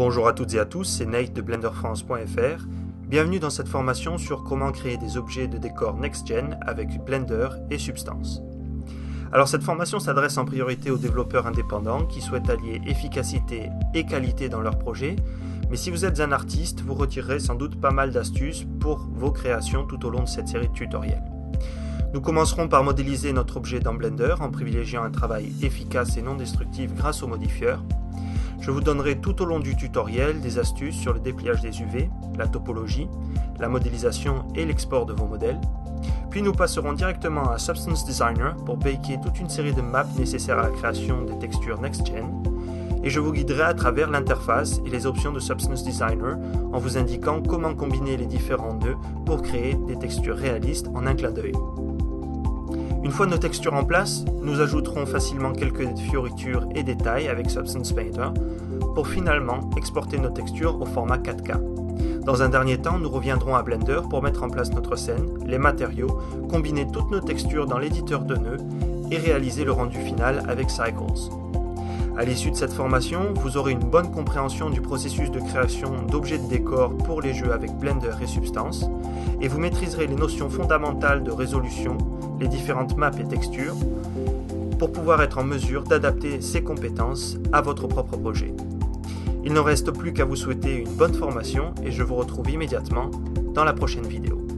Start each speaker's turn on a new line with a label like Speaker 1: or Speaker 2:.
Speaker 1: Bonjour à toutes et à tous, c'est Nate de BlenderFrance.fr. Bienvenue dans cette formation sur comment créer des objets de décor next-gen avec Blender et Substance. Alors cette formation s'adresse en priorité aux développeurs indépendants qui souhaitent allier efficacité et qualité dans leurs projets, mais si vous êtes un artiste, vous retirerez sans doute pas mal d'astuces pour vos créations tout au long de cette série de tutoriels. Nous commencerons par modéliser notre objet dans Blender en privilégiant un travail efficace et non destructif grâce aux modifieurs. Je vous donnerai tout au long du tutoriel des astuces sur le dépliage des UV, la topologie, la modélisation et l'export de vos modèles. Puis nous passerons directement à Substance Designer pour baker toute une série de maps nécessaires à la création des textures Next-Gen. Et je vous guiderai à travers l'interface et les options de Substance Designer en vous indiquant comment combiner les différents nœuds pour créer des textures réalistes en un clin d'œil. Une fois nos textures en place, nous ajouterons facilement quelques fioritures et détails avec Substance Painter pour finalement exporter nos textures au format 4K. Dans un dernier temps, nous reviendrons à Blender pour mettre en place notre scène, les matériaux, combiner toutes nos textures dans l'éditeur de nœuds et réaliser le rendu final avec Cycles. À l'issue de cette formation, vous aurez une bonne compréhension du processus de création d'objets de décor pour les jeux avec Blender et Substance, et vous maîtriserez les notions fondamentales de résolution, les différentes maps et textures, pour pouvoir être en mesure d'adapter ces compétences à votre propre projet. Il ne reste plus qu'à vous souhaiter une bonne formation et je vous retrouve immédiatement dans la prochaine vidéo.